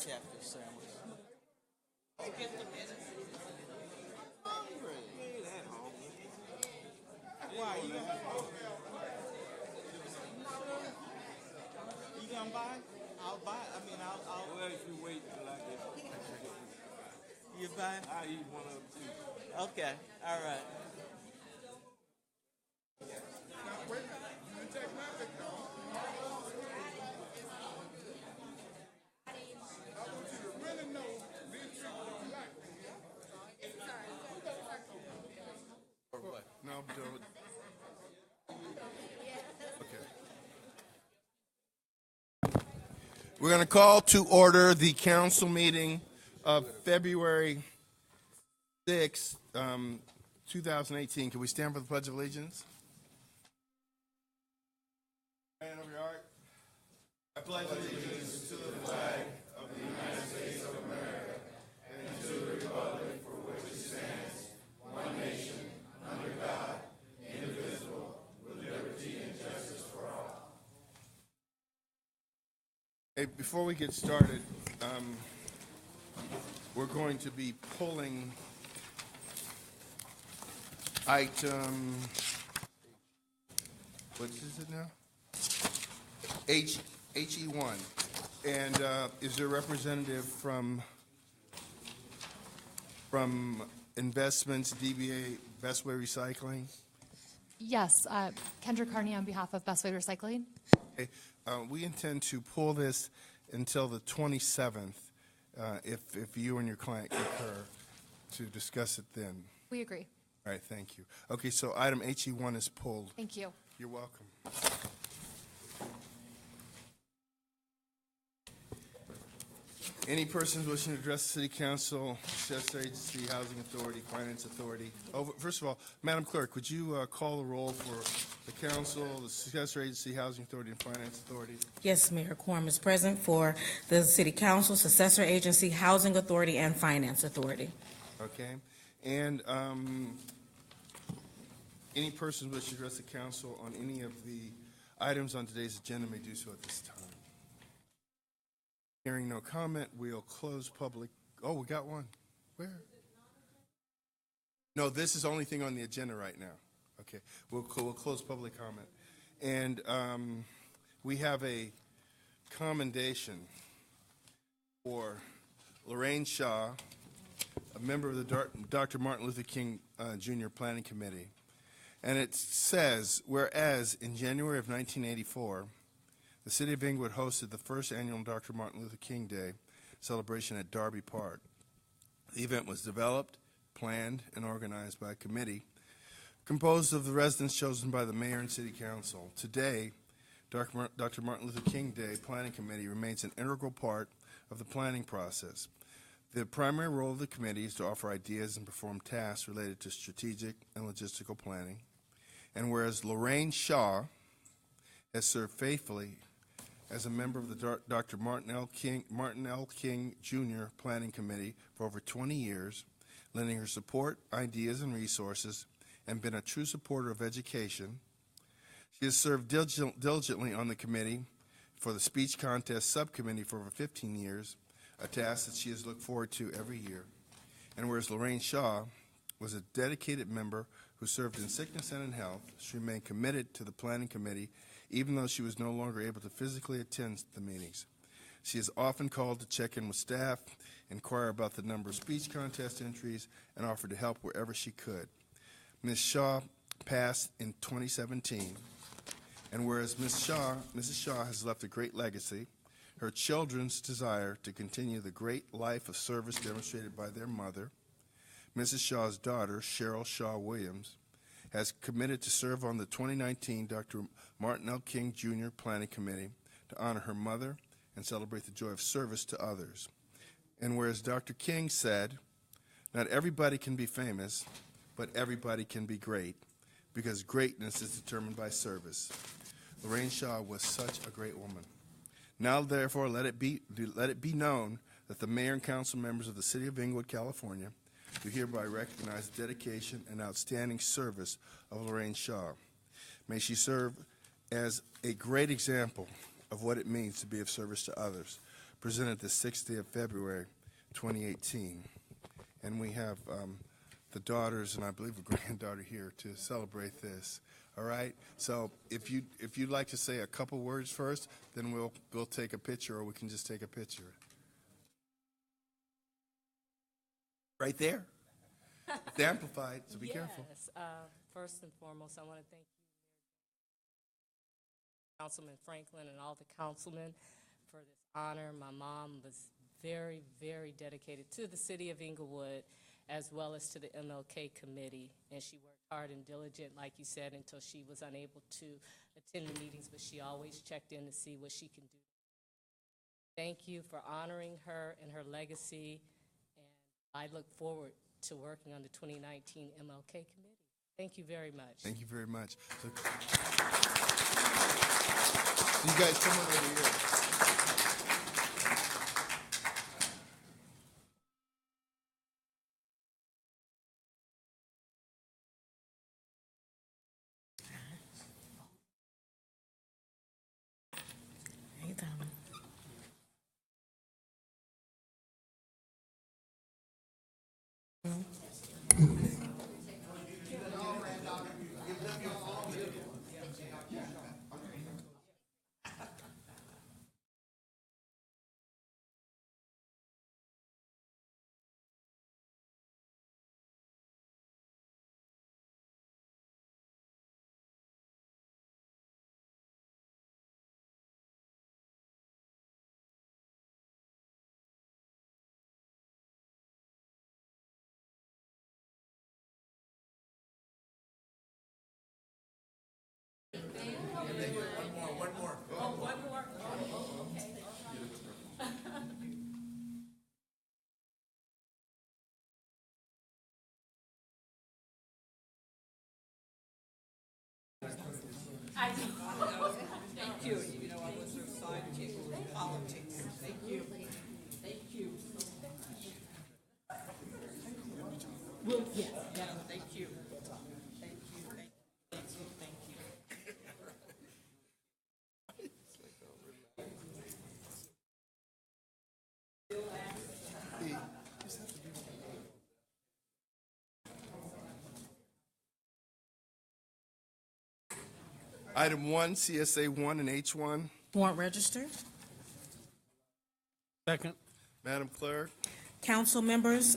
catfish sandwich. Hungry. Why you gonna buy? I'll buy. I mean, I'll. Well, if you wait till I get. You buy? I eat one of them too. Okay. All right. No, don't. Okay. We're going to call to order the council meeting of February 6th, 2018. Can we stand for the Pledge of Allegiance? Stand over your heart. I pledge allegiance to the flag of the United States of America and to the republic for which it stands, one nation, under God, indivisible, with liberty and justice for all. Hey, before we get started, we're going to be pulling item, what is it now? HE1. And is there a representative from Investments, DBA, Bestway Recycling? Yes, Kendra Carney on behalf of Bestway Recycling. Okay. We intend to pull this until the 27th, if you and your client concur, to discuss it then. We agree. All right, thank you. Okay, so item HE1 is pulled. Thank you. You're welcome. Any persons wishing to address the City Council, Successor Agency, Housing Authority, Finance Authority? Oh, first of all, Madam Clerk, would you call the roll for the Council, the Successor Agency, Housing Authority, and Finance Authority? Yes, Mayor. Quorum is present for the City Council, Successor Agency, Housing Authority, and Finance Authority. Okay. And any persons wishing to address the Council on any of the items on today's agenda may do so at this time. Hearing no comment, we'll close public. Oh, we got one. Where? No, this is the only thing on the agenda right now. Okay, we'll close public comment. And we have a commendation for Lorraine Shaw, a member of the Dr. Martin Luther King Jr. Planning Committee. And it says, whereas in January of 1984, the City of Inglewood hosted the first annual Dr. Martin Luther King Day celebration at Darby Park. The event was developed, planned, and organized by a committee composed of the residents chosen by the mayor and city council. Today, Dr. Martin Luther King Day Planning Committee remains an integral part of the planning process. The primary role of the committee is to offer ideas and perform tasks related to strategic and logistical planning. And whereas Lorraine Shaw has served faithfully as a member of the Dr. Martin L. King Jr. Planning Committee for over 20 years, lending her support, ideas, and resources, and been a true supporter of education. She has served diligently on the committee for the speech contest subcommittee for over 15 years, a task that she has looked forward to every year. And whereas Lorraine Shaw was a dedicated member who served in sickness and in health, she remained committed to the planning committee even though she was no longer able to physically attend the meetings. She is often called to check in with staff, inquire about the number of speech contest entries, and offer to help wherever she could. Ms. Shaw passed in 2017, and whereas Mrs. Shaw has left a great legacy, her children's desire to continue the great life of service demonstrated by their mother, Mrs. Shaw's daughter, Cheryl Shaw Williams, has committed to serve on the 2019 Dr. Martin L. King Jr. Planning Committee to honor her mother and celebrate the joy of service to others. And whereas Dr. King said, not everybody can be famous, but everybody can be great, because greatness is determined by service. Lorraine Shaw was such a great woman. Now, therefore, let it be known that the mayor and council members of the City of Inglewood, California, do hereby recognize the dedication and outstanding service of Lorraine Shaw. May she serve as a great example of what it means to be of service to others. presented the 6th day of February, 2018. And we have the daughters and I believe a granddaughter here to celebrate this. All right? So if you'd like to say a couple words first, then we'll take a picture, or we can just take a picture. Right there. It's amplified, so be careful. Yes. First and foremost, I want to thank you, Councilman Franklin, and all the councilmen for this honor. My mom was very, very dedicated to the city of Inglewood as well as to the MLK committee, and she worked hard and diligent, like you said, until she was unable to attend the meetings, but she always checked in to see what she can do. Thank you for honoring her and her legacy, and I look forward to working on the 2019 MLK committee. Thank you very much. Thank you very much. So, you guys come on over here. Hey, Tommy. Thank you. You know, I was her sidekick in politics. Thank you. Thank you. Well, yeah, thank you. Thank you, thank you, thank you. Item 1, CSA 1 and H1. Warrant register. Second. Madam Clerk. Council members,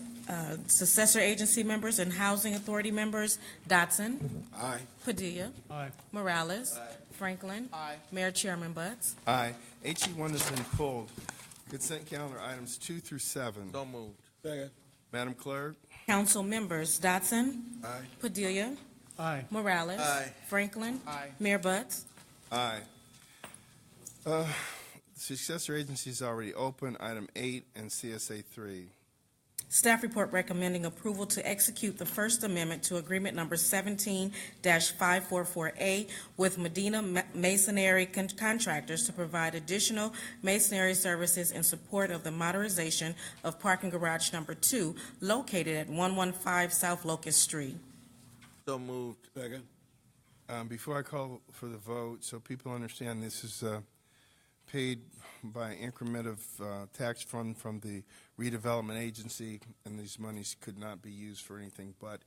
successor agency members, and housing authority members, Dotson. Aye. Padilla. Aye. Morales. Franklin. Aye. Mayor Chairman Butts. Aye. HE1 has been pulled. Consent calendar items 2 through 7. So moved. Second. Madam Clerk. Council members, Dotson. Aye. Padilla. Aye. Morales. Aye. Franklin. Aye. Mayor Butts. Aye. Successor agency is already open. Item 8 and CSA 3. Staff report recommending approval to execute the First Amendment to Agreement Number 17-544A with Medina Masonry Contractors to provide additional masonry services in support of the modernization of parking garage number 2 located at 115 South Locust Street. So moved. Second. Before I call for the vote, so people understand, this is paid by increment of tax fund from the redevelopment agency, and these monies could not be used for anything but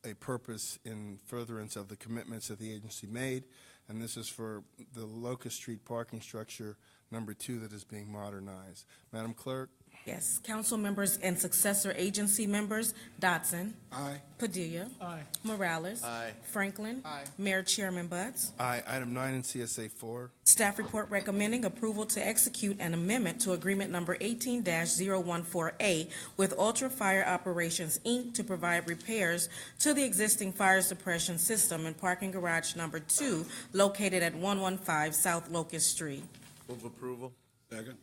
a purpose in furtherance of the commitments that the agency made, and this is for the Locust Street parking structure number 2 that is being modernized. Madam Clerk? Yes, council members and successor agency members, Dotson. Aye. Padilla. Aye. Morales. Aye. Franklin. Aye. Mayor Chairman Butts. Aye. Item 9 and CSA 4. Staff report recommending approval to execute an amendment to agreement number 18-014A with Ultra Fire Operations, Inc. to provide repairs to the existing fire suppression system in parking garage number 2 located at 115 South Locust Street. Move approval. Second.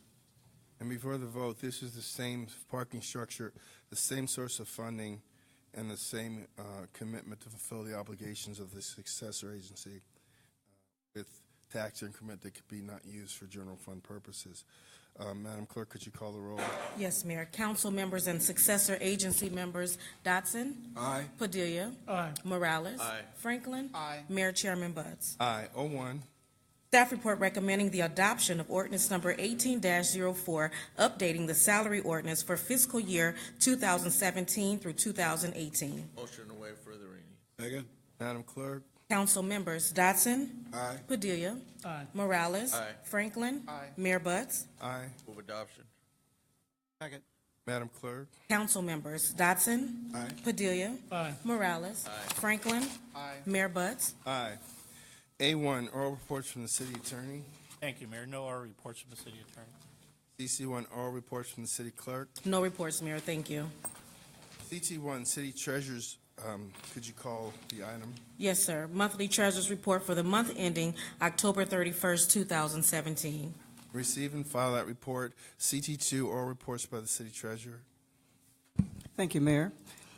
And before the vote, this is the same parking structure, the same source of funding, and the same commitment to fulfill the obligations of the successor agency with tax increment that could be not used for general fund purposes. Madam Clerk, could you call the roll? Yes, Mayor. Council members and successor agency members, Dotson. Aye. Padilla. Aye. Morales. Aye. Franklin. Aye. Mayor Chairman Butts. Aye. 01. Staff report recommending the adoption of ordinance number 18-04, updating the salary ordinance for fiscal year 2017 through 2018. Motion to waive further reading. Second. Madam Clerk? Council members Dotson. Aye. Padilla. Aye. Morales. Aye. Franklin. Aye. Mayor Butts. Aye. Move adoption. Second. Madam Clerk? Council members Dotson. Aye. Padilla. Aye. Morales. Aye. Franklin. Aye. Mayor Butts. Aye. A1, oral reports from the city attorney. Thank you, Mayor. No oral reports from the city attorney. CC1, oral reports from the city clerk. No reports, Mayor. Thank you. CT1, city treasurers, could you call the item? Yes, sir. Monthly Treasurers Report for the month ending October 31st, 2017. Receive and file that report. CT2, oral reports by the city treasurer. Thank you, Mayor.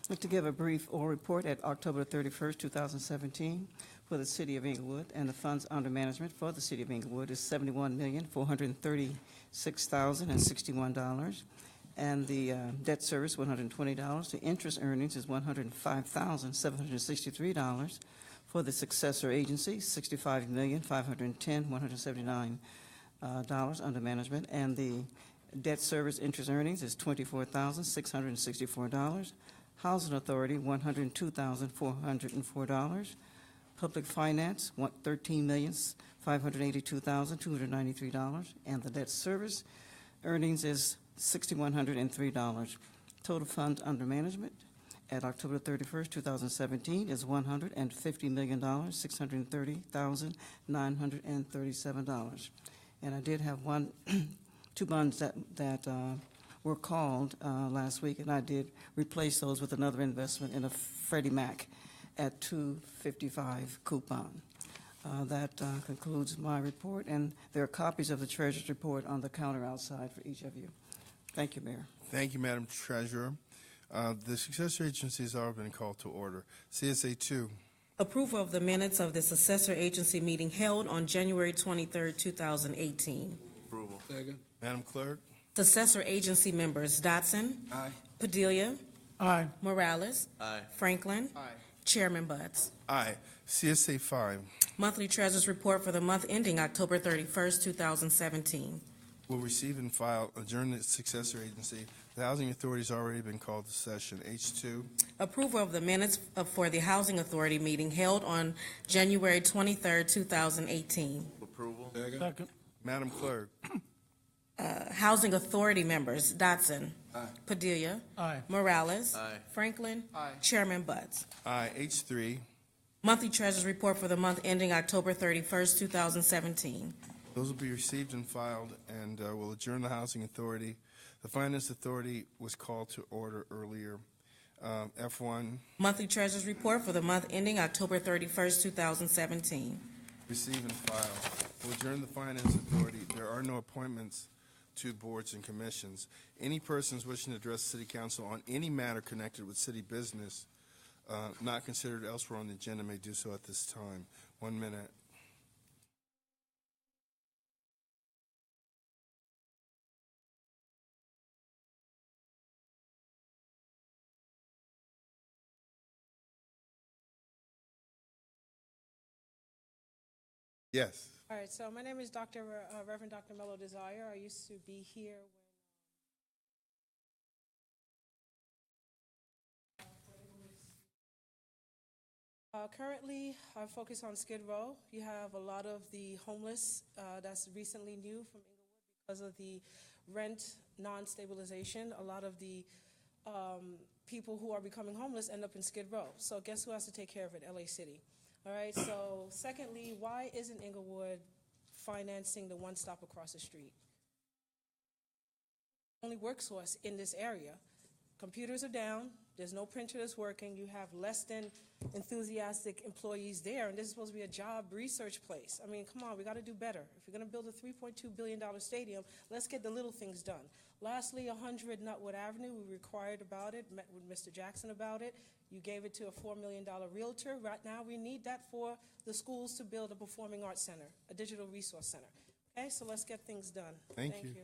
I'd like to give a brief oral report at October 31st, 2017 for the City of Inglewood, and the funds under management for the City of Inglewood is $71,436,061, and the debt service, $120. The interest earnings is $105,763. For the successor agency, $65,510,179 under management, and the debt service interest earnings is $24,664. Housing Authority, $102,404. Public Finance, $13,582,293, and the debt service earnings is $6,103. Total funds under management at October 31st, 2017 is $150,630,937. And I did have two bonds that were called last week, and I did replace those with another investment in a Freddie Mac at 255 coupon. That concludes my report, and there are copies of the Treasurer's report on the counter outside for each of you. Thank you, Mayor. Thank you, Madam Treasurer. The successor agencies have already been called to order. CSA 2. Approval of the minutes of the successor agency meeting held on January 23rd, 2018. Approval. Second. Madam Clerk? Successor agency members Dotson. Aye. Padilla. Aye. Morales. Aye. Franklin. Aye. Chairman Butts. Aye. CSA 5. Monthly Treasurers Report for the month ending October 31st, 2017. Will receive and file, adjourn the successor agency. The Housing Authority has already been called to session. H2. Approval of the minutes for the Housing Authority meeting held on January 23rd, 2018. Approval. Second. Madam Clerk? Housing Authority members Dotson. Aye. Padilla. Aye. Morales. Aye. Franklin. Aye. Chairman Butts. Aye. H3. Monthly Treasurers Report for the month ending October 31st, 2017. Those will be received and filed, and will adjourn the Housing Authority. The Finance Authority was called to order earlier. F1, Monthly Treasurers Report for the month ending October 31st, 2017. receive and file. We'll adjourn the Finance Authority. There are no appointments to boards and commissions. Any persons wishing to address the City Council on any matter connected with city business not considered elsewhere on the agenda may do so at this time. 1 minute. Yes. All right, so my name is Reverend Dr. Mello Desire. I used to be here when currently, I focus on Skid Row. You have a lot of the homeless that's recently new from Inglewood because of the rent non-stabilization. A lot of the people who are becoming homeless end up in Skid Row. So guess who has to take care of it? LA City. All right, so secondly, why isn't Inglewood financing the one stop across the street? Only works for us in this area. Computers are down, there's no printer that's working, you have less than enthusiastic employees there, and this is supposed to be a job research place. I mean, come on, we got to do better. If you're going to build a $3.2 billion stadium, let's get the little things done. Lastly, 100 Nutwood Avenue, we required about it, met with Mr. Jackson about it. You gave it to a $4 million realtor. Right now, we need that for the schools to build a performing arts center, a digital resource center. Okay, so let's get things done. Thank you.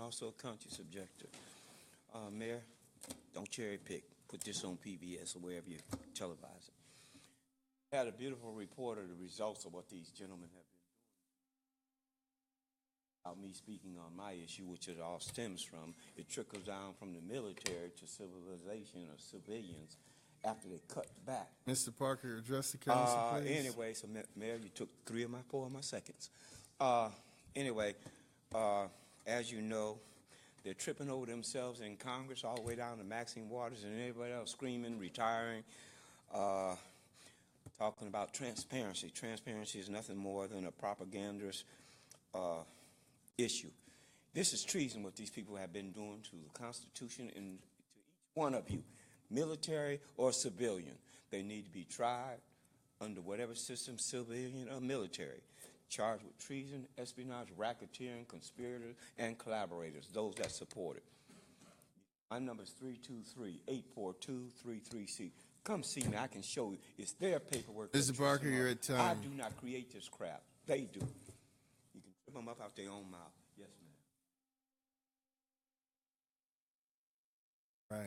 Also a county subjector. Mayor, don't cherry pick. put this on PBS or wherever you televise it. Had a beautiful report of the results of what these gentlemen have been doing. About me speaking on my issue, which it all stems from, it trickles down from the military to civilization of civilians after they cut back. Mr. Parker, address the council, please. Anyway, so Mayor, you took 4 of my seconds. Anyway, as you know, they're tripping over themselves in Congress all the way down to Maxine Waters and everybody else screaming, retiring, talking about transparency. Transparency is nothing more than a propagandist issue. This is treason what these people have been doing to the Constitution and to each one of you, military or civilian. They need to be tried under whatever system, civilian or military, charged with treason, espionage, racketeering, conspirators, and collaborators, those that support it. My number is 323-842-33C. Come see me. I can show you. It's their paperwork. Mr. Parker, you're at time. I do not create this crap. They do. You can trip them up out their own mouth. Yes, ma'am.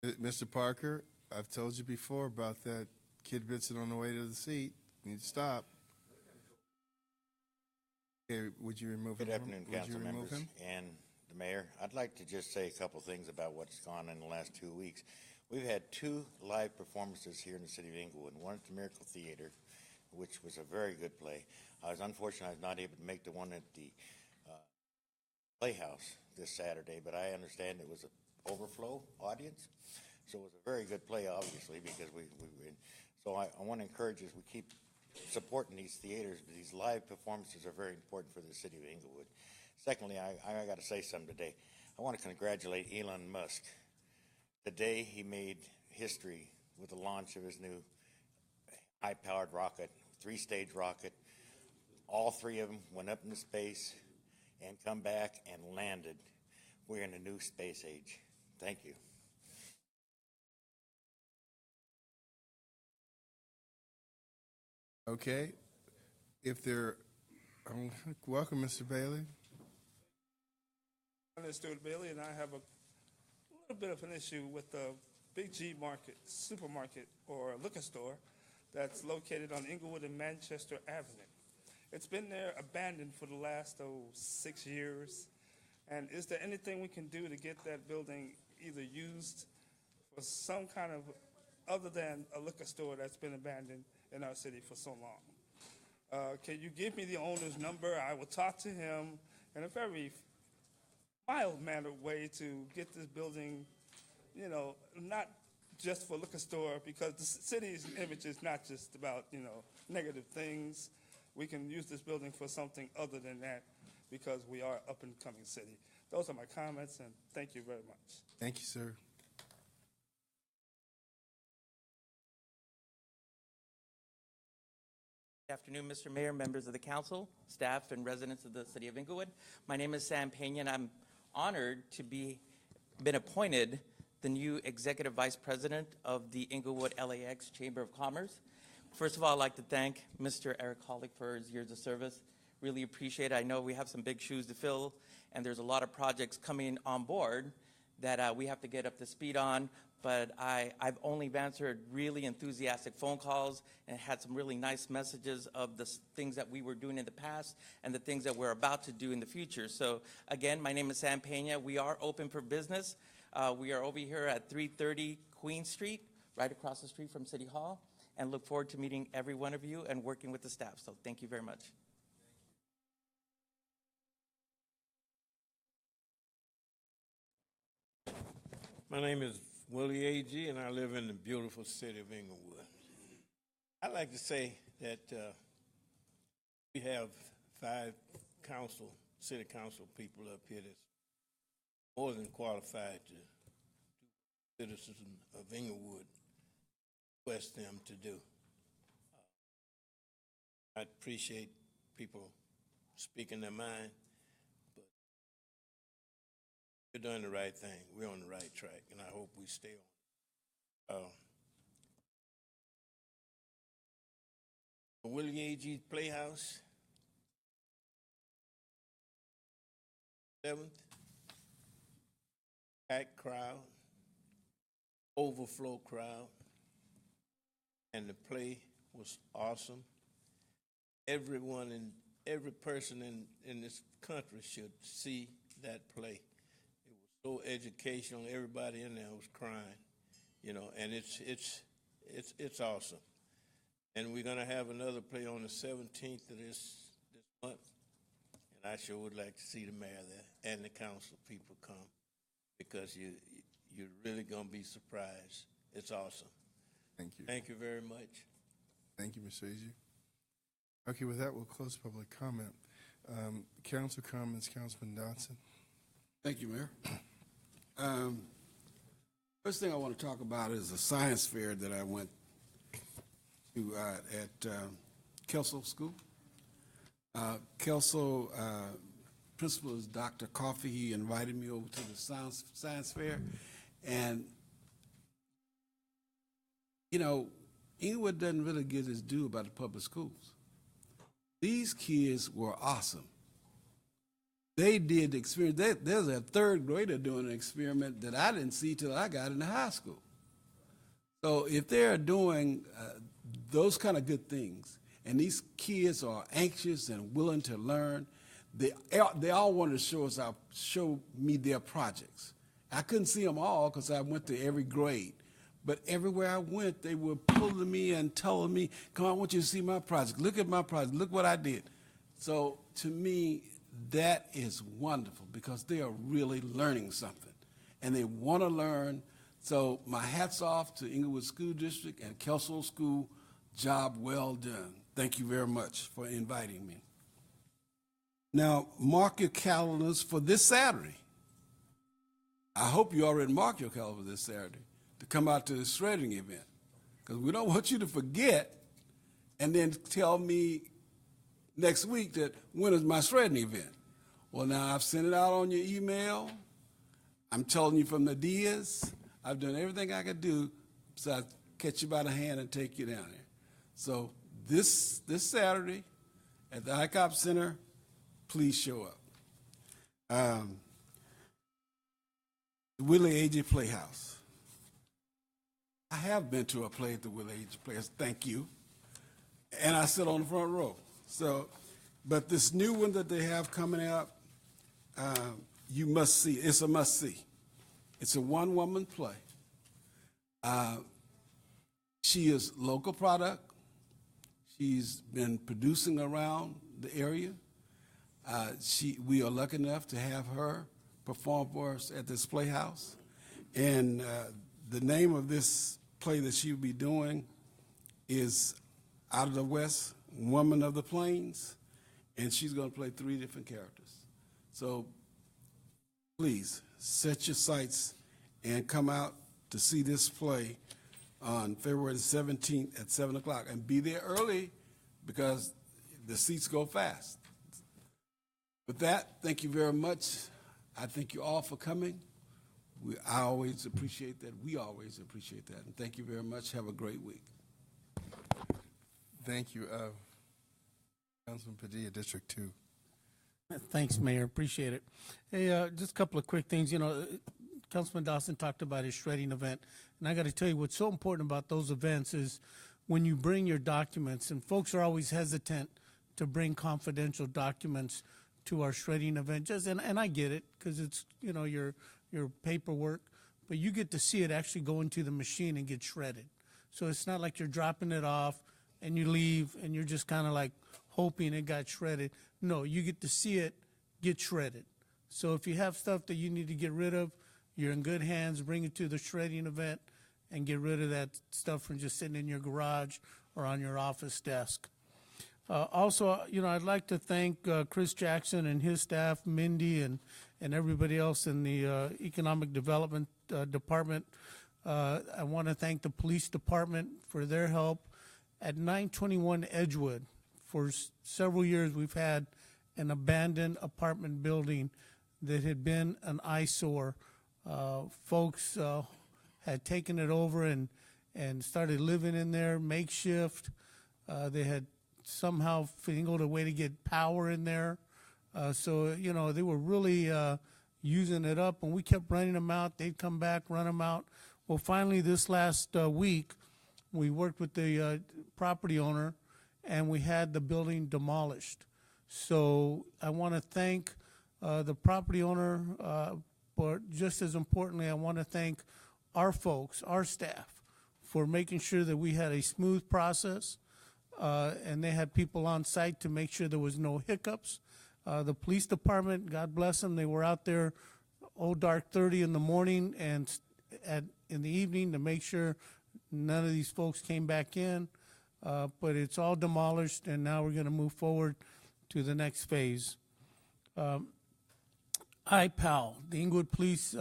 Right. Mr. Parker, I've told you before about that kid Vincent on the way to the seat. You need to stop. Okay, would you remove him? Good afternoon, Would you council remove members him? and the mayor. I'd like to just say a couple things about what's gone in the last 2 weeks. We've had 2 live performances here in the city of Inglewood, one at the Miracle Theater, which was a very good play. I was unfortunate I was not able to make the one at the Playhouse this Saturday, but I understand it was an overflow audience. So it was a very good play, obviously, because so I want to encourage us, we keep supporting these theaters, but these live performances are very important for the city of Inglewood. Secondly, I got to say something today. I want to congratulate Elon Musk. Today he made history with the launch of his new high-powered rocket, 3-stage rocket. All 3 of them went up into space and come back and landed. We're in a new space age. Thank you. Okay. Welcome, Mr. Bailey. My name is Stuart Bailey, and I have a little bit of an issue with the Big G Market supermarket or liquor store that's located on Inglewood and Manchester Avenue. It's been there abandoned for the last 6 years. And is there anything we can do to get that building either used for some kind of, other than a liquor store that's been abandoned in our city for so long? Can you give me the owner's number? I will talk to him in a very mild-mannered way to get this building, not just for liquor store, because the city's image is not just about, negative things. We can use this building for something other than that because we are an up-and-coming city. Those are my comments, and thank you very much. Thank you, sir. Good afternoon, Mr. Mayor, members of the council, staff, and residents of the city of Inglewood. My name is Sam Pena, and I'm honored to been appointed the new Executive Vice President of the Inglewood LAX Chamber of Commerce. First of all, I'd like to thank Mr. Eric Hollick for his years of service. Really appreciate it. I know we have some big shoes to fill, and there's a lot of projects coming on board that we have to get up to speed on, but I've only answered really enthusiastic phone calls and had some really nice messages of the things that we were doing in the past and the things that we're about to do in the future. So again, my name is Sam Pena. We are open for business. We are over here at 330 Queen Street, right across the street from City Hall, and look forward to meeting every one of you and working with the staff. So thank you very much. My name is Willie A.G., and I live in the beautiful city of Inglewood. I'd like to say that we have 5 city council people up here that's more than qualified to do what citizens of Inglewood request them to do. I appreciate people speaking their mind. We're doing the right thing. We're on the right track, and I hope we stay on. Willie A.G. Playhouse, 7th, packed crowd, overflow crowd, and the play was awesome. Everyone and every person in this country should see that play. It was so educational. Everybody in there was crying, you know, and it's awesome. And we're gonna have another play on the 17th of this month, and I sure would like to see the mayor there and the council people come, because you're really gonna be surprised. It's awesome. Thank you. Thank you very much. Thank you, Mr. Agee. Okay, with that, we'll close public comment. Council comments, Councilman Dodson. Thank you, Mayor. First thing I want to talk about is the science fair that I went to at Kelso School. Kelso principal is Dr. Coffey. He invited me over to the science fair, and you know, Inglewood doesn't really get its due about the public schools. These kids were awesome. They did the experience. There's a third grader doing an experiment that I didn't see till I got into high school. So if they're doing those kind of good things, and these kids are anxious and willing to learn, they all wanted to show me their projects. I couldn't see them all because I went to every grade. But everywhere I went, they were pulling me and telling me, come on, I want you to see my project. Look at my project. Look what I did. So to me, that is wonderful because they are really learning something. And they want to learn. So my hat's off to Inglewood School District and Kelso School. Job well done. Thank you very much for inviting me. Now, mark your calendars for this Saturday. I hope you already marked your calendar this Saturday to come out to the shredding event, because we don't want you to forget and then tell me next week that when is my shredding event. Well, now I've sent it out on your email. I'm telling you from the Diaz. I've done everything I could do besides catch you by the hand and take you down there. So this Saturday at the ICOP Center, please show up. The Willie Agee Playhouse. I have been to a play at the Willie Agee Playhouse, thank you. And I sit on the front row. So, but this new one that they have coming up, you must see. It's a must see. It's a one-woman play. She is local product. She's been producing around the area. We are lucky enough to have her perform for us at this playhouse. And the name of this play that she'll be doing is Out of the West, Woman of the Plains, and she's going to play 3 different characters. So please set your sights and come out to see this play on February 17th at 7 o'clock. And be there early because the seats go fast. With that, thank you very much. I thank you all for coming. I always appreciate that. We always appreciate that. And thank you very much. Have a great week. Thank you. Councilman Padilla, District 2. Thanks, Mayor. Appreciate it. Hey, just a couple of quick things. You know, Councilman Dawson talked about his shredding event, and I got to tell you what's so important about those events is when you bring your documents, and folks are always hesitant to bring confidential documents to our shredding event. And I get it because it's, you know, your paperwork, but you get to see it actually go into the machine and get shredded. So it's not like you're dropping it off and you leave and you're just kind of like hoping it got shredded. No, you get to see it get shredded. So if you have stuff that you need to get rid of, you're in good hands. Bring it to the shredding event and get rid of that stuff from just sitting in your garage or on your office desk. Also, you know, I'd like to thank Chris Jackson and his staff, Mindy and everybody else in the Economic Development Department. I want to thank the Police Department for their help. At 921 Edgewood, for several years we've had an abandoned apartment building that had been an eyesore. Folks had taken it over and started living in there, makeshift. They had somehow fingled a way to get power in there. So, you know, they were really, using it up, and we kept renting them out. They'd come back, run them out. Well, finally, this last week, we worked with the property owner, and we had the building demolished. So I want to thank the property owner, but just as importantly, I want to thank our folks, our staff, for making sure that we had a smooth process, and they had people on site to make sure there was no hiccups. The police department, God bless them, they were out there dark 30 in the morning and in the evening to make sure none of these folks came back in. But it's all demolished, and now we're going to move forward to the next phase. IPAL, the Inglewood Police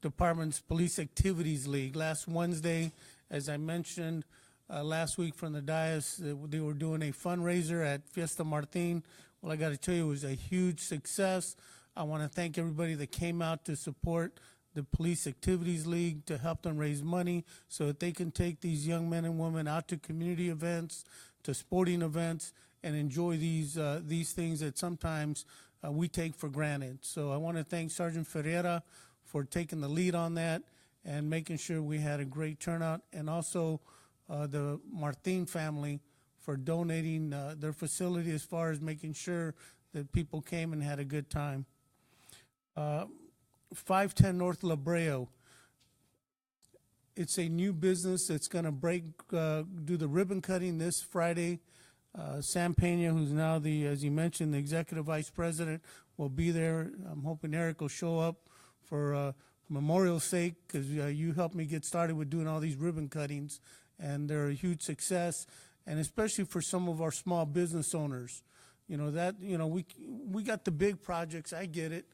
Department's Police Activities League. Last Wednesday, as I mentioned last week from the dais, they were doing a fundraiser at Fiesta Martin. Well, I got to tell you, it was a huge success. I want to thank everybody that came out to support the Police Activities League to help them raise money so that they can take these young men and women out to community events, to sporting events, and enjoy these things that sometimes we take for granted. So I want to thank Sergeant Ferreira for taking the lead on that and making sure we had a great turnout, and also the Martin family for donating their facility as far as making sure that people came and had a good time. 510 North La Brea. It's a new business that's going to do the ribbon cutting this Friday. Sam Pena, who's now as you mentioned, the executive vice president, will be there. I'm hoping Eric will show up for Memorial's sake, because you helped me get started with doing all these ribbon cuttings, and they're a huge success, and especially for some of our small business owners. We got the big projects, I get it,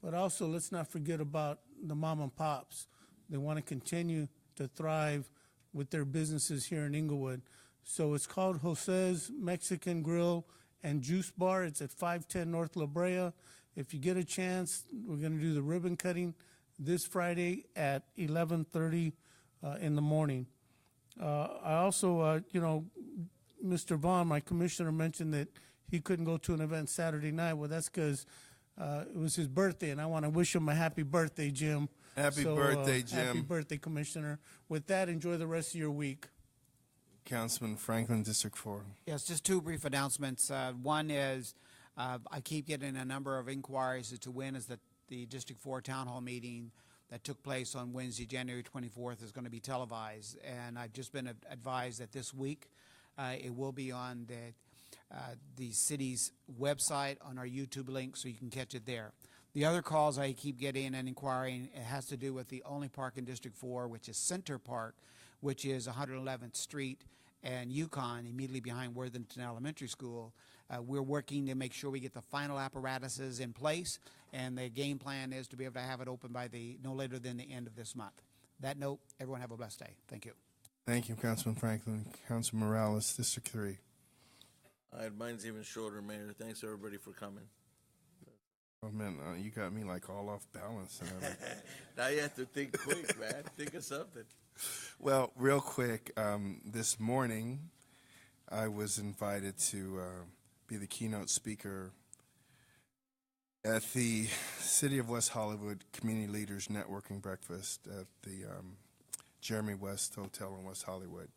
but also let's not forget about the mom and pops. They want to continue to thrive with their businesses here in Inglewood. So it's called Jose's Mexican Grill and Juice Bar. It's at 510 North La Brea. If you get a chance, we're going to do the ribbon cutting this Friday at 11:30 in the morning. I also, Mr. Vaughn, my commissioner, mentioned that he couldn't go to an event Saturday night. Well, that's because it was his birthday, and I want to wish him a happy birthday, Jim. Happy birthday, Jim. Happy birthday, Commissioner. With that, enjoy the rest of your week. Councilman Franklin, District 4. Yes, just two brief announcements. One is I keep getting a number of inquiries as to when is the District 4 Town Hall meeting that took place on Wednesday, January 24th, is going to be televised. And I've just been advised that this week it will be on the city's website on our YouTube link, so you can catch it there. The other calls I keep getting and inquiring, it has to do with the only park in District 4, which is Center Park, which is 111th Street and Yukon, immediately behind Worthington Elementary School. We're working to make sure we get the final apparatuses in place, and the game plan is to be able to have it open by no later than the end of this month. That note, everyone have a blessed day. Thank you. Thank you, Councilman Franklin. Councilman Morales, District 3. All right, mine's even shorter, Mayor. Thanks, everybody, for coming. Oh, man, you got me like all off balance. And Now you have to think quick, man. Think of something. Well, real quick, this morning I was invited to be the keynote speaker at the City of West Hollywood Community Leaders Networking Breakfast at the Jeremy West Hotel in West Hollywood.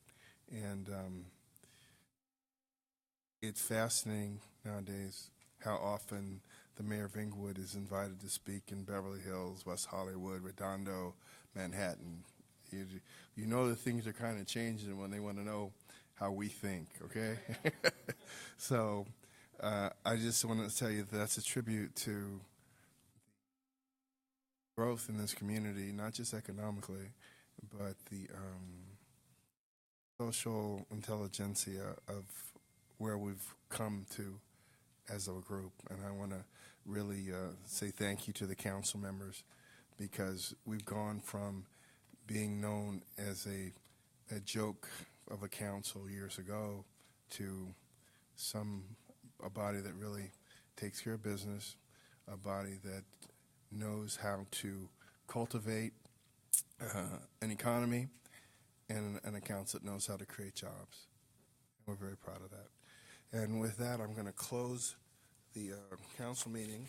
And it's fascinating nowadays how often the mayor of Inglewood is invited to speak in Beverly Hills, West Hollywood, Redondo, Manhattan. You know that things are kind of changing when they want to know how we think, okay? So I just want to tell you that's a tribute to growth in this community, not just economically, but the social intelligentsia of where we've come to as a group. And I want to really say thank you to the council members, because we've gone from being known as a joke of a council years ago to a body that really takes care of business, a body that knows how to cultivate an economy, and an council that knows how to create jobs. We're very proud of that. And with that, I'm going to close the council meeting.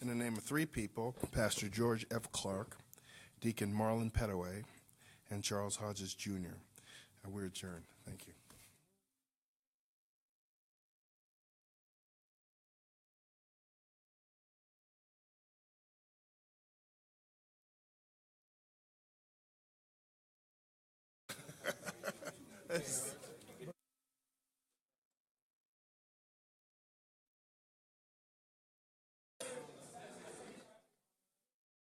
In the name of three people, Pastor George F. Clark, Deacon Marlon Petaway, and Charles Hodges Jr. And we're adjourned. Thank you. That's